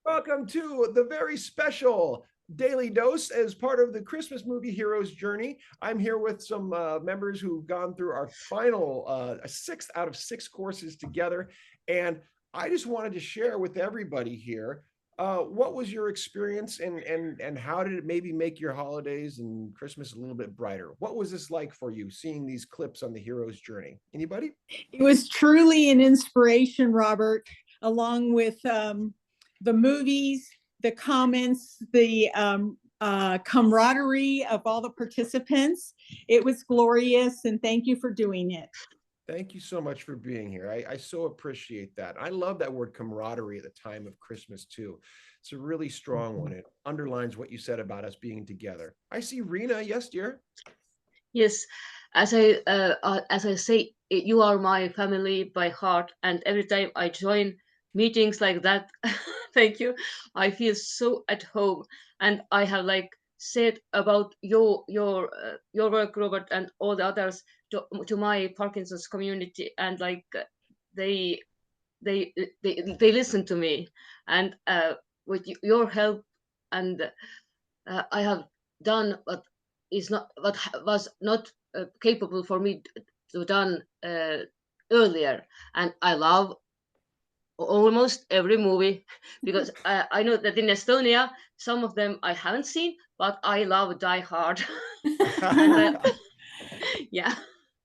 Welcome to the very special Daily Dose as part of the Christmas movie Hero's Journey. I'm here with some members who've gone through our final 6 out of 6 courses together. And I just wanted to share with everybody here what was your experience and how did it maybe make your holidays and Christmas a little bit brighter? What was this like for you seeing these clips on the Hero's Journey? Anybody? It was truly an inspiration, Robert, along with the movies, the comments, the camaraderie of all the participants. It was glorious, and thank you for doing it. Thank you so much for being here. I so appreciate that. I love that word camaraderie at the time of Christmas too. It's a really strong one. It underlines what you said about us being together. I see Rena. Yes, dear. Yes, as I say, you are my family by heart, and every time I join meetings like that, thank you, I feel so at home. And I have like said about your work, Robert, and all the others to my Parkinson's community, and like they they listen to me, and with your help, and I have done what was not capable for me to done earlier, and I love almost every movie because I know that in Estonia some of them I haven't seen, but I love Die Hard. And yeah.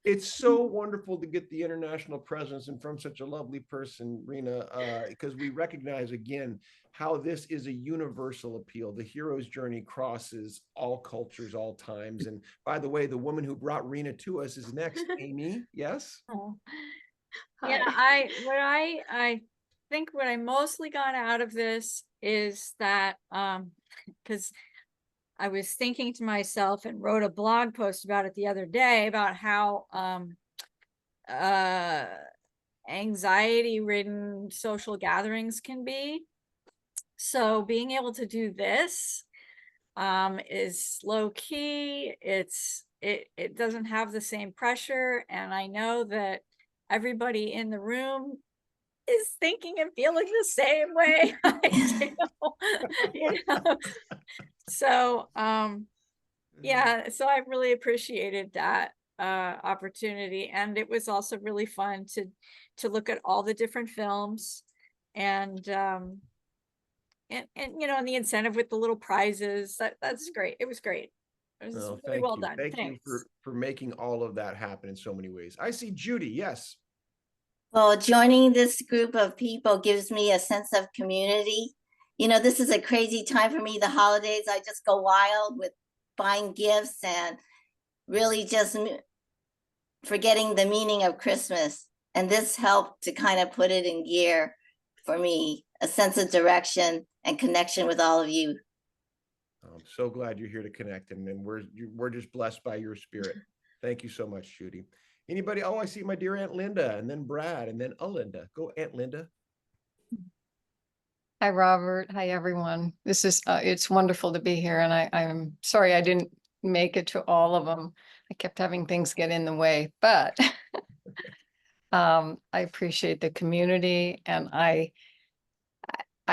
It's so wonderful to get the international presence and from such a lovely person, Rena, because we recognize again how this is a universal appeal. The hero's journey crosses all cultures, all times. And by the way, the woman who brought Rena to us is next. Amy, yes? Oh. Hi. Yeah, I think what I mostly got out of this is that because I was thinking to myself and wrote a blog post about it the other day about how anxiety ridden social gatherings can be. So being able to do this is low key. It doesn't have the same pressure, and I know that everybody in the room is thinking and feeling the same way I do. You know? So yeah, so I really appreciated that opportunity, and it was also really fun to look at all the different films, and you know, and the incentive with the little prizes. That's great. It was great. It was Oh, really thank well you. done. Thank you Thanks. for making all of that happen in so many ways. I see Judy, yes. Well, joining this group of people gives me a sense of community. You know, this is a crazy time for me. The holidays, I just go wild with buying gifts and really just forgetting the meaning of Christmas. And this helped to kind of put it in gear for me, a sense of direction and connection with all of you. I'm so glad you're here to connect, and we're just blessed by your spirit. Thank you so much, Judy. Anybody? Oh, I see my dear Aunt Linda, and then Brad, and then Alinda. Go, Aunt Linda. Hi, Robert. Hi, everyone. This is, it's wonderful to be here, and I'm sorry I didn't make it to all of them. I kept having things get in the way, but I appreciate the community, and I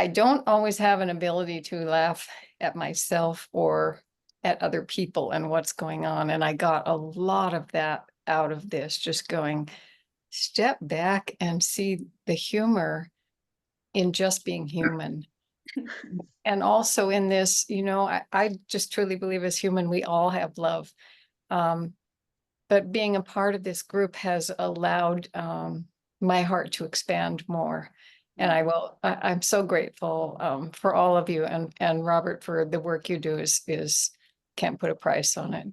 don't always have an ability to laugh at myself or at other people and what's going on, and I got a lot of that out of this, just going, step back and see the humor in just being human. And also in this, you know, I just truly believe as human, we all have love. But being a part of this group has allowed my heart to expand more. And I'm so grateful for all of you, and Robert, for the work you do is can't put a price on it.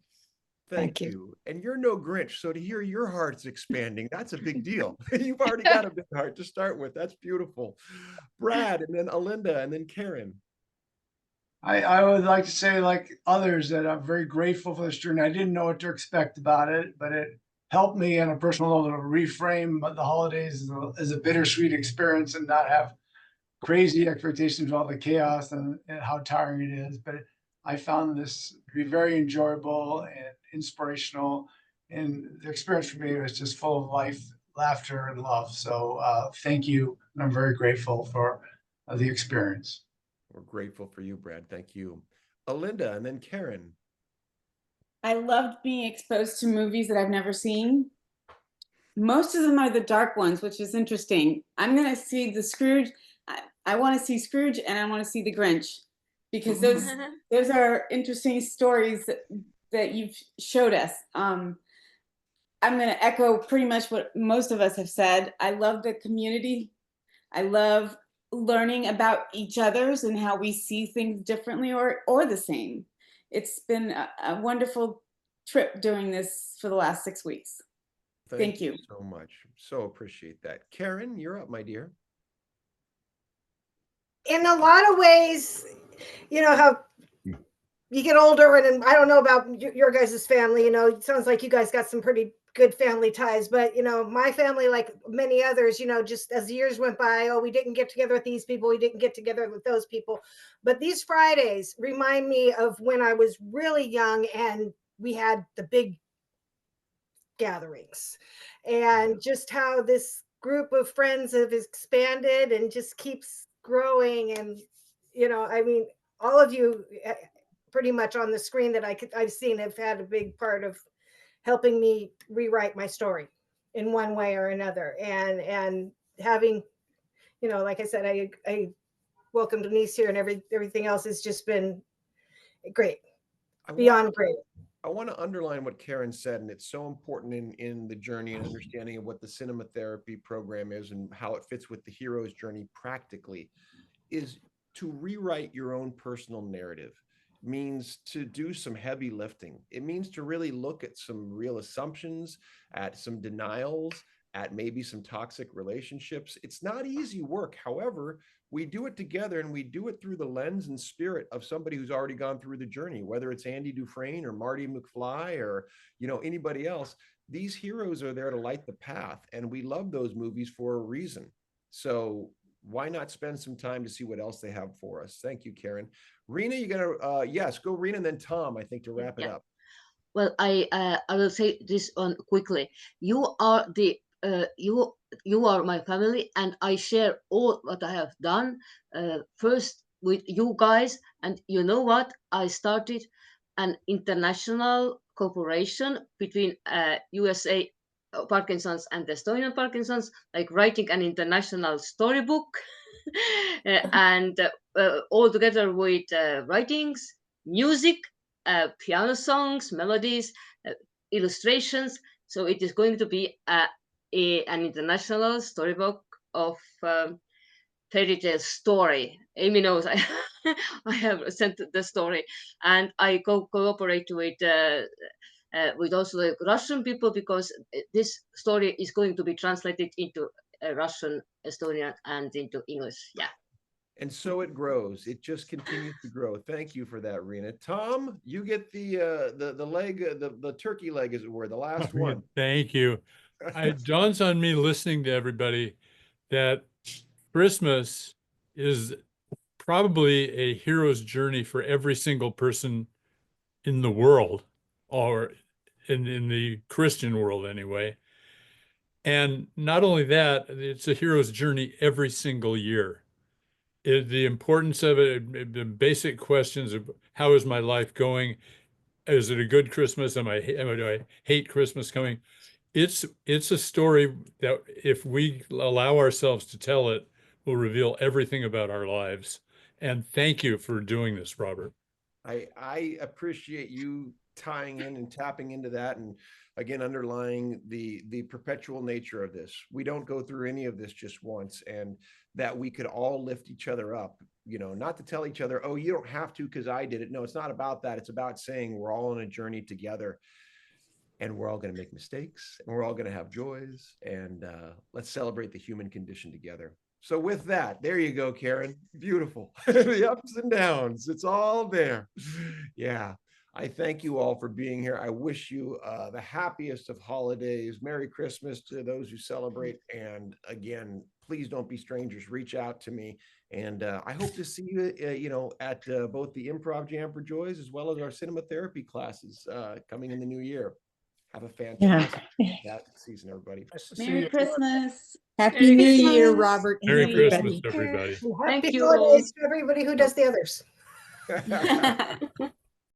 Thank you. And you're no Grinch, so to hear your heart's expanding, that's a big deal. You've already got a big heart to start with. That's beautiful. Brad, and then Alinda, and then Karen. I would like to say, like others, that I'm very grateful for this journey. I didn't know what to expect about it, but it helped me on a personal level to reframe the holidays as a bittersweet experience and not have crazy expectations of all the chaos and how tiring it is. But I found this to be very enjoyable and inspirational. And the experience for me was just full of life, laughter, and love. So thank you. And I'm very grateful for the experience. We're grateful for you, Brad. Thank you. Alinda, and then Karen. I loved being exposed to movies that I've never seen. Most of them are the dark ones, which is interesting. I'm going to see the Scrooge. I want to see Scrooge and I want to see the Grinch because those are interesting stories that you've showed us. I'm going to echo pretty much what most of us have said. I love the community. I love learning about each other's and how we see things differently or the same. It's been a wonderful trip doing this for the last 6 weeks. Thank you so much. So appreciate that. Karen, you're up, my dear. In a lot of ways, you know, how you get older, and I don't know about your guys' family, you know, it sounds like you guys got some pretty good family ties, but you know, my family, like many others, you know, just as the years went by, oh, we didn't get together with these people, we didn't get together with those people. But these Fridays remind me of when I was really young and we had the big gatherings, and just how this group of friends have expanded and just keeps growing. And you know, I mean, all of you pretty much on the screen that I've seen have had a big part of helping me rewrite my story in one way or another. And having, you know, like I said, I welcomed Denise here, and everything else has just been great, beyond great. I want to underline what Karen said, and it's so important in the journey and understanding of what the cinema therapy program is and how it fits with the hero's journey practically, is to rewrite your own personal narrative. Means to do some heavy lifting. It means to really look at some real assumptions, at some denials, at maybe some toxic relationships. It's not easy work. However, we do it together, and we do it through the lens and spirit of somebody who's already gone through the journey, whether it's Andy Dufresne or Marty McFly or, you know, anybody else. These heroes are there to light the path, and we love those movies for a reason. So why not spend some time to see what else they have for us? Thank you, Karen. Rena, you're gonna yes, go Rena, and then Tom, I think, to wrap it up. Well, I will say this on quickly. You are the you are my family, and I share all what I have done first with you guys. And you know what? I started an international cooperation between USA Parkinson's and Estonian Parkinson's, like writing an international storybook, and all together with writings, music, piano songs, melodies, illustrations. So it is going to be an international storybook of fairy tale story. Amy knows I have sent the story, and I cooperate with also the Russian people, because this story is going to be translated into Russian, Estonian, and into English. Yeah. And so it grows. It just continues to grow. Thank you for that, Rena. Tom, you get the leg, the turkey leg, as it were, the last one. Thank you. It dawns on me, listening to everybody, that Christmas is probably a hero's journey for every single person in the world, or in the Christian world anyway. And not only that, it's a hero's journey every single year. The importance of it, the basic questions of how is my life going? Is it a good Christmas? Do I hate Christmas coming? It's a story that, if we allow ourselves to tell it, will reveal everything about our lives. And thank you for doing this, Robert. I appreciate you tying in and tapping into that, and again underlying the perpetual nature of this. We don't go through any of this just once, and that we could all lift each other up, you know, not to tell each other, oh, you don't have to because I did it. No, it's not about that. It's about saying we're all on a journey together, and we're all going to make mistakes, and we're all going to have joys, and let's celebrate the human condition together. So with that, there you go, Karen. Beautiful. The ups and downs, it's all there. Yeah. I thank you all for being here. I wish you the happiest of holidays. Merry Christmas to those who celebrate. And again, please don't be strangers. Reach out to me. And I hope to see you, you know, at both the Improv Jam for Joys as well as our cinema therapy classes coming in the new year. Have a fantastic season, everybody. Nice to see Merry you. Christmas. Happy New Year, Christmas. Robert. and Merry everybody. Christmas, everybody. And Thank happy you all. holidays to everybody who does the others.